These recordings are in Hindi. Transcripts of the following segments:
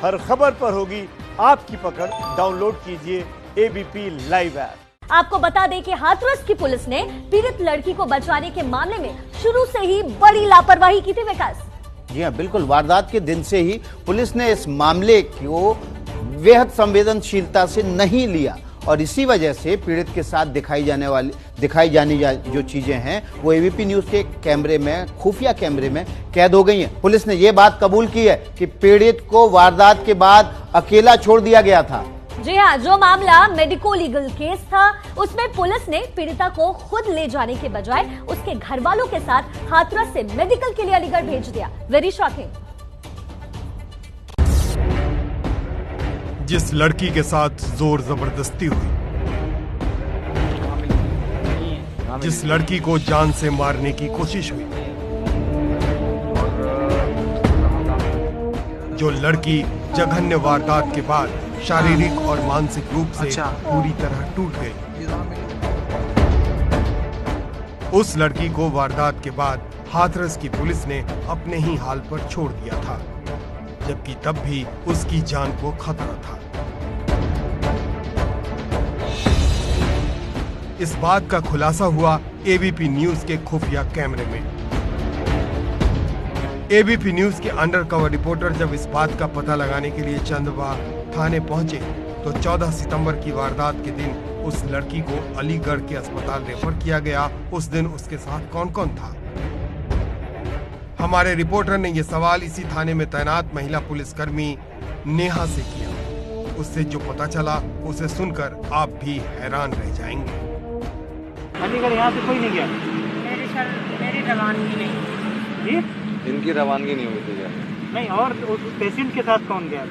हर खबर पर होगी आपकी पकड़। डाउनलोड कीजिए एबीपी लाइव ऐप। आपको बता दें कि हाथरस की पुलिस ने पीड़ित लड़की को बचाने के मामले में शुरू से ही बड़ी लापरवाही की थी। विकास, जी हाँ, बिल्कुल। वारदात के दिन से ही पुलिस ने इस मामले को बेहद संवेदनशीलता से नहीं लिया और इसी वजह से पीड़ित के साथ दिखाई जाने जो चीजें हैं वो एबीपी न्यूज के कैमरे में, खुफिया कैमरे में कैद हो गई हैं। पुलिस ने ये बात कबूल की है कि पीड़ित को वारदात के बाद अकेला छोड़ दिया गया था। जी हाँ, जो मामला मेडिको लीगल केस था उसमें पुलिस ने पीड़िता को खुद ले जाने के बजाय उसके घर वालों के साथ हाथरस से मेडिकल के लिए अलीगढ़ भेज दिया। Very shocking. जिस लड़की के साथ जोर जबरदस्ती हुई, जिस लड़की को जान से मारने की कोशिश हुई, जो लड़की जघन्य वारदात के बाद शारीरिक और मानसिक रूप से पूरी तरह टूट गई, उस लड़की को वारदात के बाद हाथरस की पुलिस ने अपने ही हाल पर छोड़ दिया था, जबकि तब भी उसकी जान को खतरा था। इस बात का खुलासा हुआ एबीपी न्यूज के खुफिया कैमरे में। एबीपी न्यूज के अंडरकवर रिपोर्टर जब इस बात का पता लगाने के लिए चंदवा थाने पहुंचे तो 14 सितंबर की वारदात के दिन उस लड़की को अलीगढ़ के अस्पताल रेफर किया गया। उस दिन उसके साथ कौन कौन था? हमारे रिपोर्टर ने यह सवाल इसी थाने में तैनात महिला पुलिसकर्मी नेहा से किया। उससे जो पता चला उसे सुनकर आप भी हैरान रह जाएंगे। अलीगढ़ यहाँ से कोई नहीं गया? मेरी रवानगी नहीं जी? इनकी रवानगी नहीं हुई थी क्या? नहीं। और उस पेशेंट के साथ कौन गया?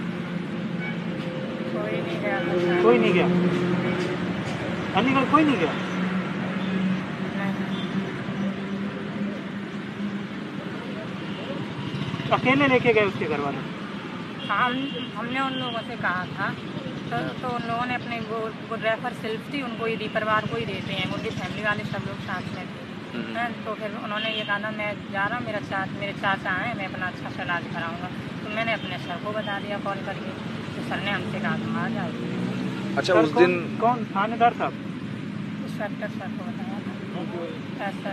कोई नहीं गया। कोई नहीं गया? अलीगढ़ कोई नहीं गया? अकेले लेके गए उसके घर वाले? हमने उन लोगों से कहा था तो उन लोगों ने अपने वो रेफर सेल्फ थी, उनको ही परिवार को ही देते हैं, उनकी फैमिली वाले सब लोग साथ में थे। तो फिर उन्होंने ये कहा मैं जा रहा हूँ, मेरे चाचा हैं, मैं अपना अच्छा से इलाज कराऊंगा। तो मैंने अपने सर को बता दिया कॉल करके, तो सर ने हमसे कहा तुम आ जाओ। अच्छा, उस दिन कौन थानेदार साहब? इंस्पेक्टर सर को बताया था।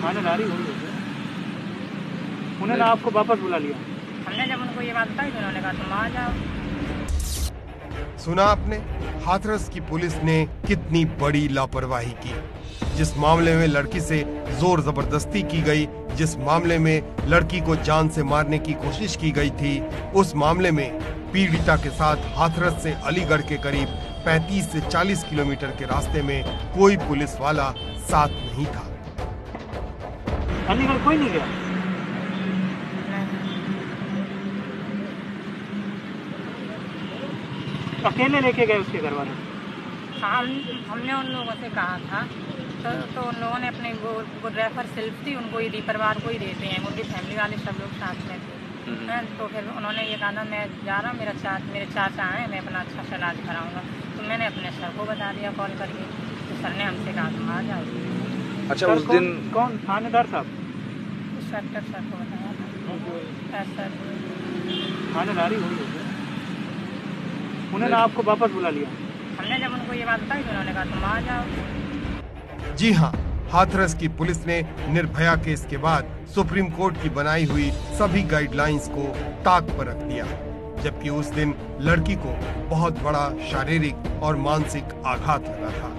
थानेदारी हो गई, उन्होंने आपको वापस बुला लिया? हमने जब उनको ये बात बताई तो उन्होंने कहा तुम आ जाओ। सुना आपने, हाथरस की पुलिस ने कितनी बड़ी लापरवाही की। जिस मामले में लड़की से जोर जबरदस्ती की गई, जिस मामले में लड़की को जान से मारने की कोशिश की गई थी, उस मामले में पीड़िता के साथ हाथरस से अलीगढ़ के करीब 35 से 40 किलोमीटर के रास्ते में कोई पुलिस वाला साथ नहीं था। अलीगढ़ कोई नहीं गया? अकेले लेके गए उसके घर वाले? हमने उन लोगों से कहा था तो उन लोगों ने अपने वो रेफर सेल्फ थी, उनको ही परिवार को ही देते हैं, उनकी फैमिली वाले सब लोग साथ में थे। तो फिर उन्होंने ये कहा मैं जा रहा हूँ, मेरे चाचा हैं, मैं अपना अच्छा से इलाज कराऊंगा। तो मैंने अपने सर को बता दिया कॉल करके, तो सर ने हमसे कहा तुम आ जाओ। अच्छा, उस दिन कौन थानेदार साहब? इंस्पेक्टर सर को बताया था। थानेदारी हो गई, उन्होंने आपको वापस बुला लिया? हमने जब उनको ये बात बताई तो उन्होंने कहा तुम आ जाओ। जी हाँ, हाथरस की पुलिस ने निर्भया केस के बाद सुप्रीम कोर्ट की बनाई हुई सभी गाइडलाइंस को ताक पर रख दिया, जबकि उस दिन लड़की को बहुत बड़ा शारीरिक और मानसिक आघात लगा था।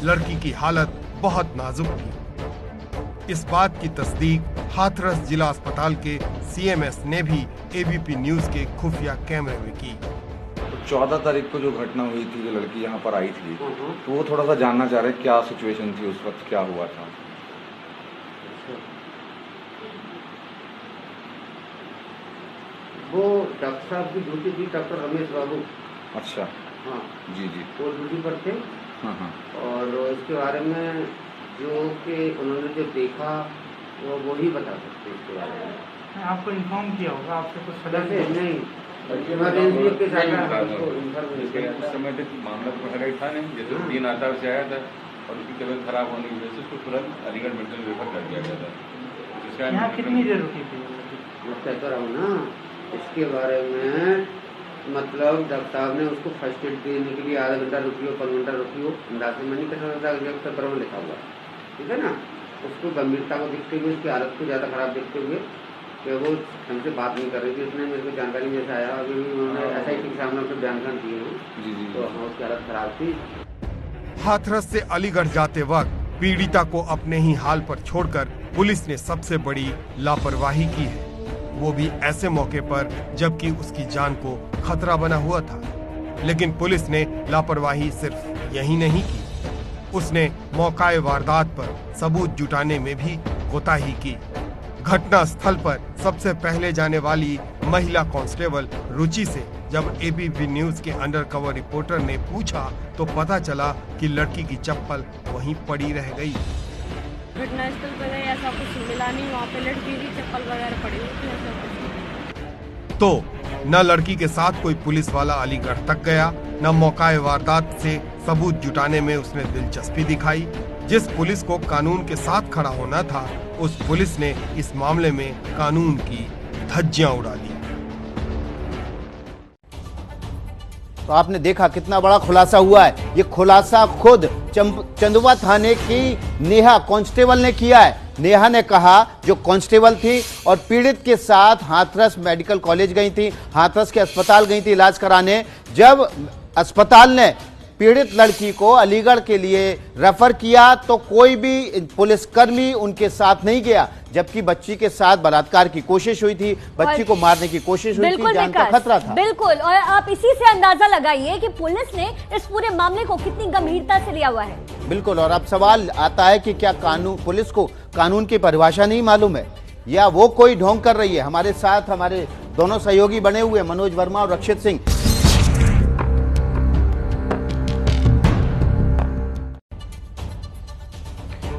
लड़की की हालत बहुत नाजुक थी। इस बात की तस्दीक हाथरस जिला अस्पताल के सीएमएस ने भी एबीपी न्यूज के खुफिया कैमरे में की। 14 तारीख को जो घटना हुई थी, जो लड़की यहाँ पर आई थी, तो वो थोड़ा सा जानना चाह रहे हैं क्या सिचुएशन थी उस वक्त, क्या हुआ था? वो डॉक्टर साहब की ड्यूटी थी, डॉक्टर रमेश बाबू। अच्छा, हाँ जी जी, वो ड्यूटी पर थे। हाँ हाँ। और इसके बारे में जो कि उन्होंने जो देखा वो ही बता सकते इसके बारे में। आपको इन्फॉर्म किया होगा, आपसे कुछ नहीं समय तक मामला पकड़ा था नहीं, जैसे 3 आचार से आया था और उसकी तबीयत खराब होने की वजह से उसको तुरंत अलीगढ़ मेडिकल रेफर कर दिया गया था। यहाँ कितनी देर रुकी थी? मैं कहता रहा हूँ ना, इसके बारे में मतलब डॉक्टर साहब ने उसको फर्स्ट एड देने के लिए आधा घंटा रुकियो 5 घंटा रुकियो, अंदाज से मैं नहीं कर सकता, पेपर में लिखा हुआ, ठीक है ना। उसको गंभीरता को देखते हुए, उसकी हालत को ज़्यादा खराब देखते हुए कि वो हमसे बात नहीं कर रही थी, उसने मेरे को जानकारी में से आया, अभी भी उन्होंने SIT के सामने अपने बयान दिए हैं, तो हाँ उसकी हालत खराब थी। हाथरस से अलीगढ़ जाते वक्त पीड़िता को अपने ही हाल पर छोड़कर पुलिस ने सबसे बड़ी लापरवाही की है, वो भी ऐसे मौके पर जबकि उसकी जान को खतरा बना हुआ था। लेकिन पुलिस ने लापरवाही सिर्फ यही नहीं की, उसने मौकाए वारदात पर सबूत जुटाने में भी कोताही की। घटना स्थल पर सबसे पहले जाने वाली महिला कांस्टेबल रुचि से जब ABP न्यूज के अंडरकवर रिपोर्टर ने पूछा तो पता चला कि लड़की की चप्पल वहीं पड़ी रह गई। घटनास्थल पर ऐसा कुछ मिला नहीं, वहाँ पे लड़की की चप्पल वगैरह पड़ी हुई थी, ऐसा कुछ। तो न लड़की के साथ कोई पुलिस वाला अलीगढ़ तक गया, न मौकाए वारदात से सबूत जुटाने में उसने दिलचस्पी दिखाई। जिस पुलिस को कानून के साथ खड़ा होना था, उस पुलिस ने इस मामले में कानून की धज्जियां उड़ा दी। तो आपने देखा कितना बड़ा खुलासा हुआ है। ये खुलासा खुद चंदवा थाने की नेहा कांस्टेबल ने किया है। नेहा ने कहा जो कांस्टेबल थी और पीड़ित के साथ हाथरस मेडिकल कॉलेज गई थी, हाथरस के अस्पताल गई थी इलाज कराने। जब अस्पताल ने पीड़ित लड़की को अलीगढ़ के लिए रेफर किया तो कोई भी पुलिसकर्मी उनके साथ नहीं गया, जबकि बच्ची के साथ बलात्कार की कोशिश हुई थी, बच्ची को मारने की कोशिश हुई थी, जान का खतरा था। बिल्कुल, और आप इसी से अंदाजा लगाइए कि पुलिस ने इस पूरे मामले को कितनी गंभीरता से लिया हुआ है। बिल्कुल, और अब सवाल आता है कि क्या पुलिस को कानून की परिभाषा नहीं मालूम है या वो कोई ढोंग कर रही है। हमारे साथ हमारे दोनों सहयोगी बने हुए मनोज वर्मा और रक्षित सिंह।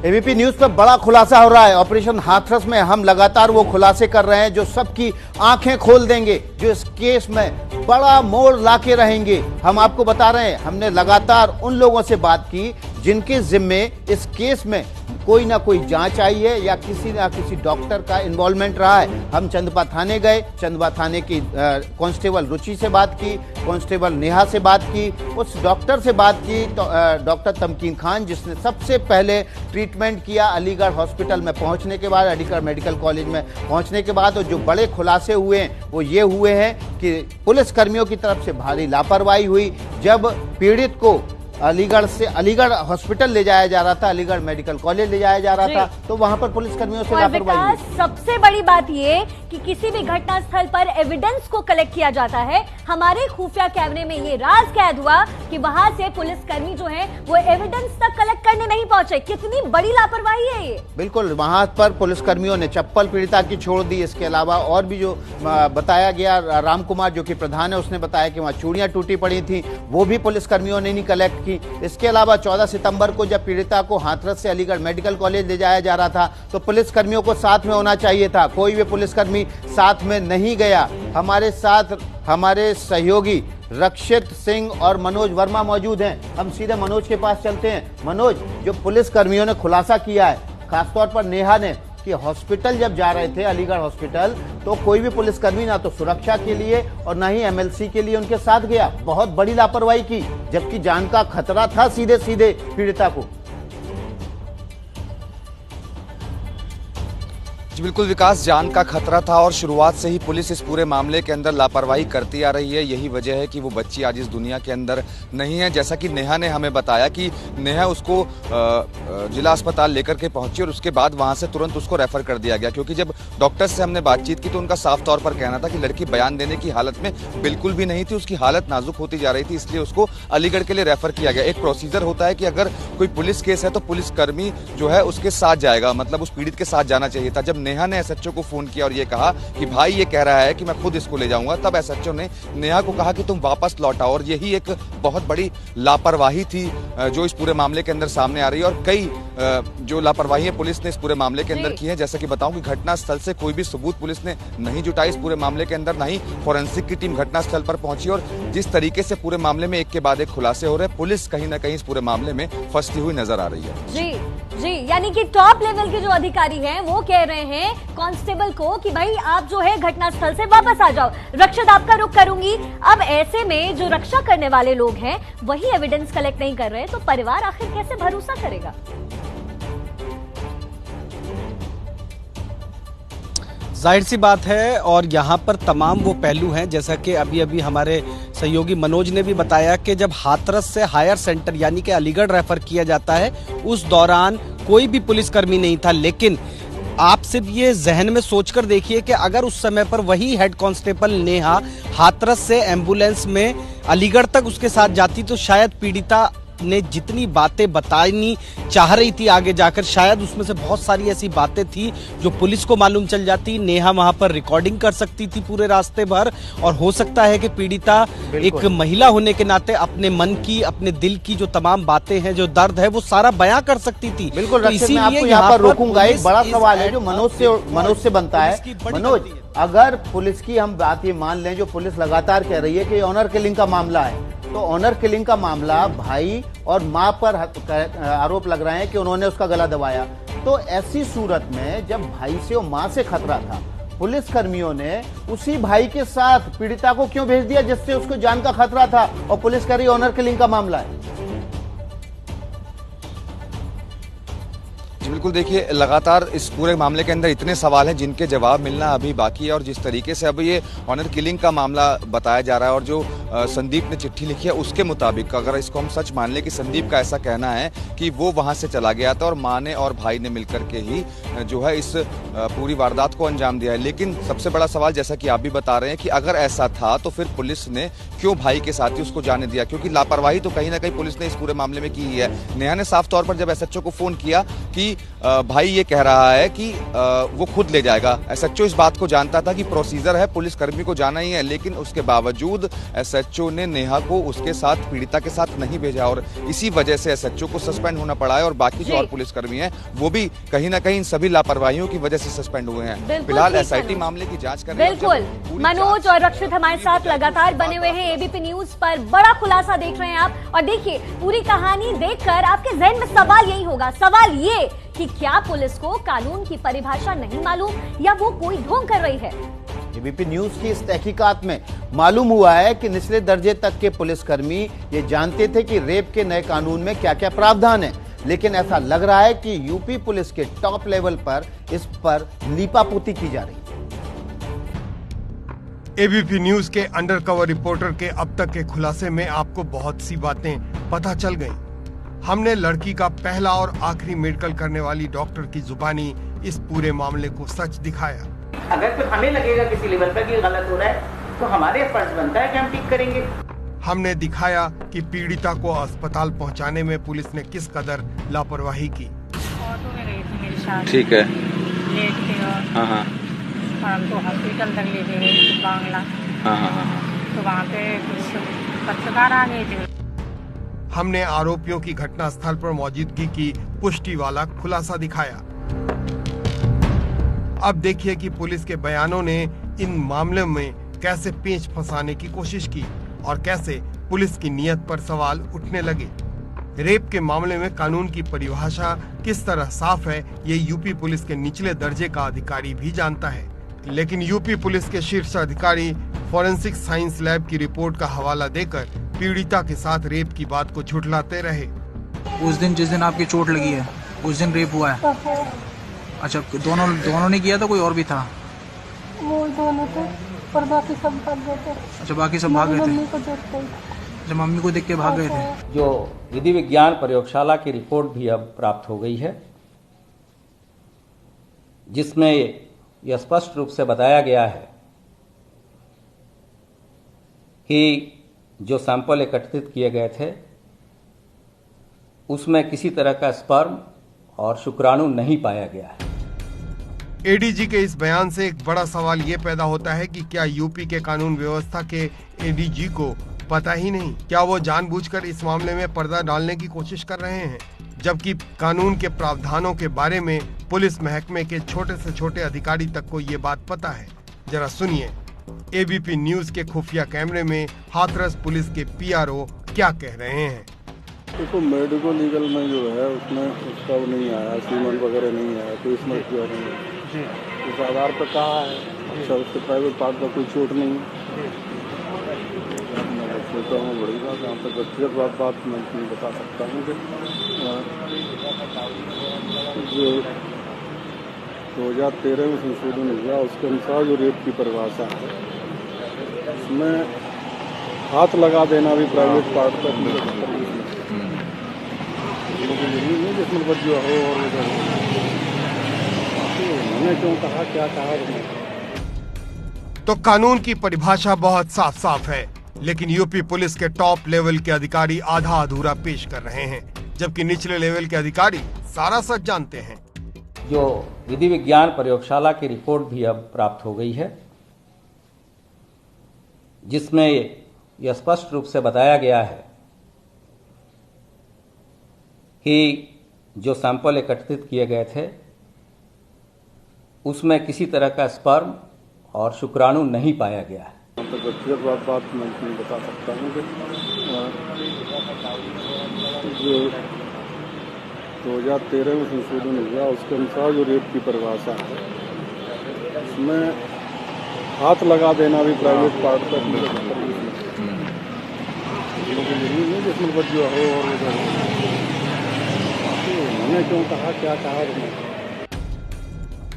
ABP न्यूज पर बड़ा खुलासा हो रहा है। ऑपरेशन हाथरस में हम लगातार वो खुलासे कर रहे हैं जो सबकी आंखें खोल देंगे, जो इस केस में बड़ा मोड़ लाके रहेंगे। हम आपको बता रहे हैं, हमने लगातार उन लोगों से बात की जिनके जिम्मे इस केस में कोई ना कोई जांच आई है या किसी ना किसी डॉक्टर का इन्वॉल्वमेंट रहा है। हम चंदवा थाने गए, चंदवा थाने की कांस्टेबल रुचि से बात की, कांस्टेबल नेहा से बात की, उस डॉक्टर से बात की तो डॉक्टर तमकीन खान, जिसने सबसे पहले ट्रीटमेंट किया अलीगढ़ हॉस्पिटल में पहुंचने के बाद, अलीगढ़ मेडिकल कॉलेज में पहुंचने के बाद। और जो बड़े खुलासे हुए हैं वो ये हुए हैं कि पुलिस कर्मियों की तरफ से भारी लापरवाही हुई। जब पीड़ित को अलीगढ़ से अलीगढ़ हॉस्पिटल ले जाया जा रहा था, अलीगढ़ मेडिकल कॉलेज ले जाया जा रहा था, तो वहां पर पुलिसकर्मियों से लापरवाही हुई। सबसे बड़ी बात ये कि किसी भी घटना स्थल पर एविडेंस को कलेक्ट किया जाता है। हमारे खुफिया कैमरे में ये राज कैद हुआ कि वहां से पुलिसकर्मी जो है वो एविडेंस तक कलेक्ट करने नहीं पहुंचे। कितनी बड़ी लापरवाही है ये। बिल्कुल, वहां पर पुलिसकर्मियों ने चप्पल पीड़िता की छोड़ दी। इसके अलावा और भी जो बताया गया, राम कुमार जो कि प्रधान है उसने बताया कि वहां चूड़ियां टूटी पड़ी थी, वो भी पुलिसकर्मियों ने नहीं कलेक्ट की। इसके अलावा 14 सितंबर को जब पीड़िता को हाथरस से अलीगढ़ मेडिकल कॉलेज ले जाया जा रहा था तो पुलिसकर्मियों को साथ में होना चाहिए था, कोई भी पुलिसकर्मी साथ में नहीं गया। हमारे साथ हमारे सहयोगी रक्षित सिंह और मनोज वर्मा मौजूद हैं। हम सीधे मनोज के पास चलते हैं। मनोज, जो पुलिसकर्मियों ने खुलासा किया है, खासतौर पर नेहा ने, कि हॉस्पिटल जब जा रहे थे अलीगढ़ हॉस्पिटल तो कोई भी पुलिसकर्मी ना तो सुरक्षा के लिए और ना ही MLC के लिए उनके साथ गया। बहुत बड़ी लापरवाही की, जबकि जान का खतरा था सीधे सीधे पीड़िता को। जी बिल्कुल विकास, जान का खतरा था और शुरुआत से ही पुलिस इस पूरे मामले के अंदर लापरवाही करती आ रही है। यही वजह है कि वो बच्ची आज इस दुनिया के अंदर नहीं है। जैसा कि नेहा ने हमें बताया कि नेहा उसको जिला अस्पताल लेकर के पहुंची और उसके बाद वहां से तुरंत उसको रेफर कर दिया गया, क्योंकि जब डॉक्टर से हमने बातचीत की तो उनका साफ तौर पर कहना था कि लड़की बयान देने की हालत में बिल्कुल भी नहीं थी, उसकी हालत नाजुक होती जा रही थी, इसलिए उसको अलीगढ़ के लिए रेफर किया गया। एक प्रोसीजर होता है कि अगर कोई पुलिस केस है तो पुलिसकर्मी जो है उसके साथ जाएगा, मतलब उस पीड़ित के साथ जाना चाहिए था। जब नेहा ने SHO को फोन किया और ये कहा कि भाई ये कह रहा है कि मैं खुद इसको ले जाऊंगा, तब SHO ने नेहा को कहा कि तुम वापस लौट आओ। और यही एक बहुत बड़ी लापरवाही थी जो इस पूरे मामले के अंदर सामने आ रही है। और कई जो लापरवाही पुलिस ने इस पूरे मामले के अंदर की है, जैसा कि बताऊं कि घटना स्थल से कोई भी सबूत पुलिस ने नहीं जुटाई इस पूरे मामले के अंदर, ना ही फोरेंसिक की टीम घटना स्थल पर पहुंची। और जिस तरीके से पूरे मामले में एक के बाद एक खुलासे हो रहे हैं, पुलिस कहीं ना कहीं इस पूरे मामले में फंसती हुई नजर आ रही है। जी, यानी कि टॉप लेवल के जो अधिकारी हैं वो कह रहे हैं हैं कांस्टेबल को कि भाई आप जो है घटनास्थल से वापस आ जाओ। रक्षित, आपका रुख करूंगी। अब ऐसे में जो रक्षा करने वाले लोग हैं वही एविडेंस कलेक्ट नहीं कर रहे तो परिवार आखिर कैसे भरोसा करेगा? जाहिर सी बात है, और यहाँ पर तमाम वो पहलू हैं जैसा कि अभी हमारे सहयोगी मनोज ने भी बताया कि जब हाथरस से हायर सेंटर यानी कि अलीगढ़ रेफर किया जाता है उस दौरान कोई भी पुलिसकर्मी नहीं था। लेकिन आप सिर्फ ये जहन में सोचकर देखिए कि अगर उस समय पर वही हेड कांस्टेबल नेहा हाथरस से एम्बुलेंस में अलीगढ़ तक उसके साथ जाती तो शायद पीड़िता ने जितनी बातें बतानी चाह रही थी आगे जाकर, शायद उसमें से बहुत सारी ऐसी बातें थी जो पुलिस को मालूम चल जाती। नेहा वहां पर रिकॉर्डिंग कर सकती थी पूरे रास्ते भर, और हो सकता है कि पीड़िता एक महिला होने के नाते अपने मन की, अपने दिल की जो तमाम बातें हैं, जो दर्द है, वो सारा बयां कर सकती थी। बिल्कुल, तो मैं आपको यहाँ पर रोकूंगा। एक बड़ा सवाल है जो मनोज से बनता है। मनोज, अगर पुलिस की हम बात ये मान लें, जो पुलिस लगातार कह रही है कि ऑनर किलिंग का मामला है, तो ऑनर किलिंग का मामला भाई और मां पर आरोप लग रहे हैं कि उन्होंने उसका गला दबाया, तो ऐसी सूरत में जब भाई से और मां से खतरा था, पुलिस कर्मियों ने उसी भाई के साथ पीड़िता को क्यों भेज दिया जिससे उसको जान का खतरा था, और पुलिस कह रही ऑनर किलिंग का मामला है? जी बिल्कुल, देखिए लगातार इस पूरे मामले के अंदर इतने सवाल हैं जिनके जवाब मिलना अभी बाकी है, और जिस तरीके से अब ये ऑनर किलिंग का मामला बताया जा रहा है और जो संदीप ने चिट्ठी लिखी है उसके मुताबिक अगर इसको हम सच मान लें कि संदीप का ऐसा कहना है कि वो वहां से चला गया था और मां ने और भाई ने मिलकर के ही जो है इस पूरी वारदात को अंजाम दिया है। लेकिन सबसे बड़ा सवाल, जैसा कि आप भी बता रहे हैं, कि अगर ऐसा था तो फिर पुलिस ने क्यों भाई के साथ ही उसको जाने दिया? क्योंकि लापरवाही तो कहीं ना कहीं पुलिस ने इस पूरे मामले में की है। नेहा ने साफ तौर पर जब एसएचओ को फोन किया कि भाई ये कह रहा है कि वो खुद ले जाएगा, एसएचओ इस बात को जानता था कि प्रोसीजर है, पुलिस कर्मी को जाना ही है, लेकिन उसके बावजूद एसएचओ ने नेहा को उसके साथ, पीड़िता के साथ नहीं भेजा, और इसी वजह से एसएचओ को सस्पेंड होना पड़ा है, और बाकी जो और पुलिसकर्मी हैं वो भी कहीं ना कहीं इन सभी लापरवाहियों की वजह से सस्पेंड हुए हैं। फिलहाल एसआईटी मामले की जांच कर रही है। बिल्कुल, मनोज और रक्षित हमारे साथ लगातार बने हुए हैं। एबीपी न्यूज पर बड़ा खुलासा देख रहे हैं आप, और देखिए पूरी कहानी देखकर आपके जहन में सवाल यही होगा, सवाल ये कि क्या पुलिस को कानून की परिभाषा नहीं मालूम या वो कोई ढोंग कर रही है? एबीपी न्यूज की इस तहकीकात में मालूम हुआ है कि निचले दर्जे तक के पुलिसकर्मी ये जानते थे कि रेप के नए कानून में क्या क्या प्रावधान है, लेकिन ऐसा लग रहा है कि यूपी पुलिस के टॉप लेवल पर इस पर लीपापोती की जा रही है। एबीपी न्यूज के अंडरकवर रिपोर्टर के अब तक के खुलासे में आपको बहुत सी बातें पता चल गईं। हमने लड़की का पहला और आखिरी मेडिकल करने वाली डॉक्टर की जुबानी इस पूरे मामले को सच दिखाया। अगर फिर हमें लगेगा किसी लेवल पर कि गलत हो रहा है तो हमारे फर्ज बनता है कि हम ठीक करेंगे। हमने दिखाया कि पीड़िता को अस्पताल पहुंचाने में पुलिस ने किस कदर लापरवाही की। ऑटो में गई थी मेरी शादी, ठीक है, लेट थे और हमको हॉस्पिटल तक ले गए बांग्ला, तो वहाँ पे कुछ पत्रकार आ गए थे। हमने आरोपियों की घटनास्थल पर मौजूदगी की पुष्टि वाला खुलासा दिखाया। अब देखिए कि पुलिस के बयानों ने इन मामलों में कैसे पेंच फंसाने की कोशिश की और कैसे पुलिस की नीयत पर सवाल उठने लगे। रेप के मामले में कानून की परिभाषा किस तरह साफ है, ये यूपी पुलिस के निचले दर्जे का अधिकारी भी जानता है, लेकिन यूपी पुलिस के शीर्ष अधिकारी फॉरेंसिक साइंस लैब की रिपोर्ट का हवाला देकर पीड़िता के साथ रेप की बात को झुठलाते रहे। उस दिन जिस दिन आपकी चोट लगी है उस दिन रेप हुआ है? अच्छा, दोनों ने किया था, कोई और भी था? वो दोनों थे और बाकी सब भाग गए थे। अच्छा, बाकी सब भाग गए थे। अच्छा, मम्मी को देख के भाग गए थे। जो विधि विज्ञान प्रयोगशाला की रिपोर्ट भी अब प्राप्त हो गई है, जिसमें यह स्पष्ट रूप से बताया गया है कि जो सैंपल एकत्रित किए गए थे उसमें किसी तरह का स्पर्म और शुक्राणु नहीं पाया गया है। एडीजी के इस बयान से एक बड़ा सवाल ये पैदा होता है कि क्या यूपी के कानून व्यवस्था के एडीजी को पता ही नहीं? क्या वो जानबूझकर इस मामले में पर्दा डालने की कोशिश कर रहे हैं, जबकि कानून के प्रावधानों के बारे में पुलिस महकमे के छोटे से छोटे अधिकारी तक को ये बात पता है? जरा सुनिए एबीपी न्यूज के खुफिया कैमरे में हाथरस पुलिस के पीआरओ क्या कह रहे हैं। देखो, मेडिको लीगल में जो है उसमें उसका वो नहीं आया, सीमन वगैरह नहीं आया, तो इसमें क्या नहीं। इस आधार पर कहा है। अच्छा, उसके प्राइवेट पार्ट का कोई चोट नहीं है। मैं सोचता हूँ बड़ी बात, यहाँ पर व्यक्तिगत बात मैं नहीं बता सकता हूँ कि जो 2013 में संशोधन हुआ उसके अनुसार जो रेप की परिभाषा है उसमें हाथ लगा देना भी प्राइवेट पार्ट पर जरूरी नहीं जिसमें बच्चा हो और उन्होंने क्यों कहा, क्या कहा। तो कानून की परिभाषा बहुत साफ साफ है, लेकिन यूपी पुलिस के टॉप लेवल के अधिकारी आधा अधूरा पेश कर रहे हैं, जबकि निचले लेवल के अधिकारी सारा सच जानते हैं। जो विधि विज्ञान प्रयोगशाला की रिपोर्ट भी अब प्राप्त हो गई है, जिसमें यह स्पष्ट रूप से बताया गया है कि जो सैंपल एकत्रित किए गए थे उसमें किसी तरह का स्पर्म और शुक्राणु नहीं पाया गया है। व्यक्तिगत बात मैं नहीं बता सकता हूँ कि जो 2013 में संशोधन हुआ उसके अनुसार जो रेप की परिभाषा है उसमें हाथ लगा देना भी प्राइवेट पार्ट पर जरूरी नहीं जिसमें बच्चा हो और उन्होंने क्यों कहा, क्या कहा।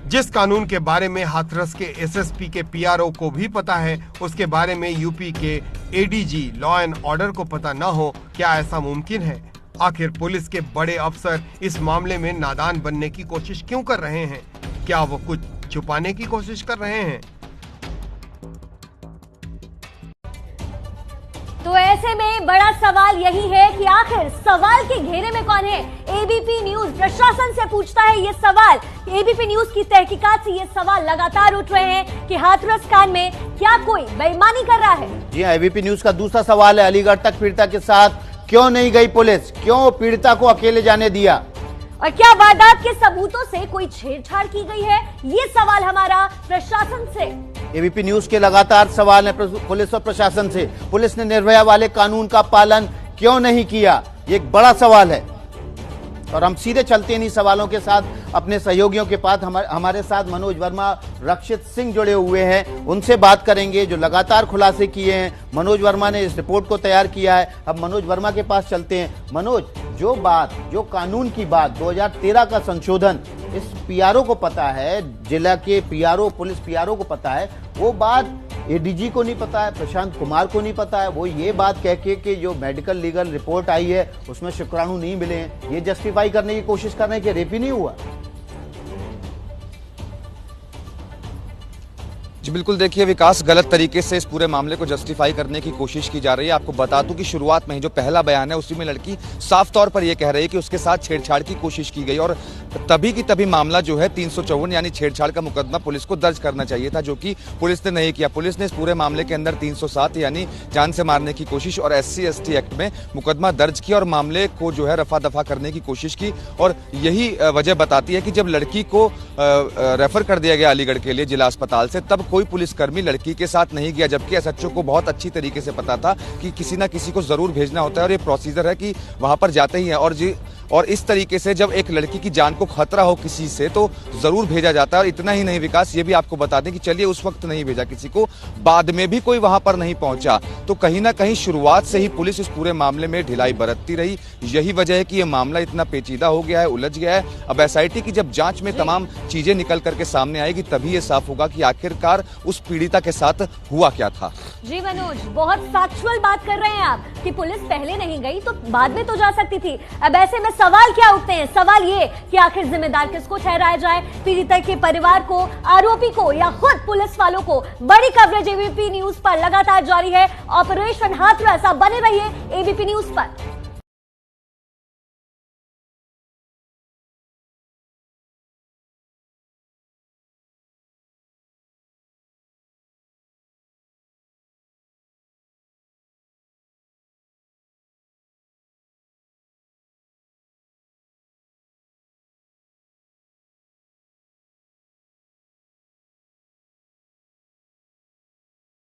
जिस कानून के बारे में हाथरस के एसएसपी के पीआरओ को भी पता है, उसके बारे में यूपी के एडीजी लॉ एंड ऑर्डर को पता न हो, क्या ऐसा मुमकिन है? आखिर पुलिस के बड़े अफसर इस मामले में नादान बनने की कोशिश क्यों कर रहे हैं? क्या वो कुछ छुपाने की कोशिश कर रहे हैं? तो ऐसे में बड़ा सवाल यही है कि आखिर सवाल के घेरे में कौन है? एबीपी न्यूज प्रशासन से पूछता है ये सवाल। एबीपी न्यूज की तहकीकात से ये सवाल लगातार उठ रहे हैं कि हाथरस कांड में क्या कोई बेईमानी कर रहा है? जी हाँ, एबीपी न्यूज का दूसरा सवाल है, अलीगढ़ तक पीड़िता के साथ क्यों नहीं गई पुलिस? क्यों पीड़िता को अकेले जाने दिया? और क्या वारदात के सबूतों से कोई छेड़छाड़ की गई है? ये सवाल हमारा प्रशासन से। एबीपी न्यूज के लगातार सवाल है पुलिस और प्रशासन से। पुलिस ने निर्भया वाले कानून का पालन क्यों नहीं किया? ये एक बड़ा सवाल है और हम सीधे चलते हैं इन सवालों के साथ अपने सहयोगियों के पास। हमारे साथ मनोज वर्मा, रक्षित सिंह जुड़े हुए हैं, उनसे बात करेंगे जो लगातार खुलासे किए हैं। मनोज वर्मा ने इस रिपोर्ट को तैयार किया है। अब मनोज वर्मा के पास चलते हैं। मनोज, जो कानून की बात 2013 का संशोधन इस पीआरओ को पता है, जिला के पीआरओ, पुलिस पीआरओ को पता है, वो बात एडीजी को नहीं पता है, प्रशांत कुमार को नहीं पता है। वो ये बात कह के कि जो मेडिकल लीगल रिपोर्ट आई है उसमें शुक्राणु नहीं मिले हैं, ये जस्टिफाई करने की कोशिश कर रहे हैं कि रेप ही नहीं हुआ। जी बिल्कुल, देखिए विकास, गलत तरीके से इस पूरे मामले को जस्टिफाई करने की कोशिश की जा रही है। आपको बता दूं कि शुरुआत में ही जो पहला बयान है उसी में लड़की साफ तौर पर यह कह रही है कि उसके साथ छेड़छाड़ की कोशिश की गई और तभी की तभी मामला जो है 354 यानी छेड़छाड़ का मुकदमा पुलिस को दर्ज करना चाहिए था, जो कि पुलिस ने नहीं किया। पुलिस ने इस पूरे मामले के अंदर 307 यानी जान से मारने की कोशिश और SC/ST एक्ट में मुकदमा दर्ज किया और मामले को जो है रफा दफा करने की कोशिश की। और यही वजह बताती है कि जब लड़की को रेफर कर दिया गया अलीगढ़ के लिए जिला अस्पताल से, तब कोई पुलिसकर्मी लड़की के साथ नहीं गया, जबकि SHO को बहुत अच्छी तरीके से पता था कि किसी ना किसी को जरूर भेजना होता है और ये प्रोसीजर है कि वहां पर जाते ही है। और इस तरीके से जब एक लड़की की जान को खतरा हो किसी से तो जरूर भेजा जाता है। और इतना ही नहीं विकास, ये भी आपको बता दें कि चलिए उस वक्त नहीं भेजा किसी को, बाद में भी कोई वहां पर नहीं पहुंचा, तो कहीं ना कहीं शुरुआत से ही पुलिस इस पूरे मामले में ढिलाई बरतती रही। यही वजह है कि ये मामला इतना पेचीदा हो गया है, उलझ गया है। अब SIT की जब जांच में तमाम चीजें निकल करके सामने आएगी तभी ये साफ होगा कि आखिरकार उस पीड़िता के साथ हुआ क्या था। जी मनोज, बहुत फैक्चुअल बात कर रहे हैं आप कि पुलिस पहले नहीं गई तो बाद में तो जा सकती थी। अब ऐसे में सवाल क्या उठते हैं? सवाल ये कि आखिर जिम्मेदार किसको ठहराया जाए, पीड़िता के परिवार को, आरोपी को या खुद पुलिस वालों को? बड़ी कवरेज एबीपी न्यूज पर लगातार जारी है। ऑपरेशन हाथरस, आप बने रहिए एबीपी न्यूज पर।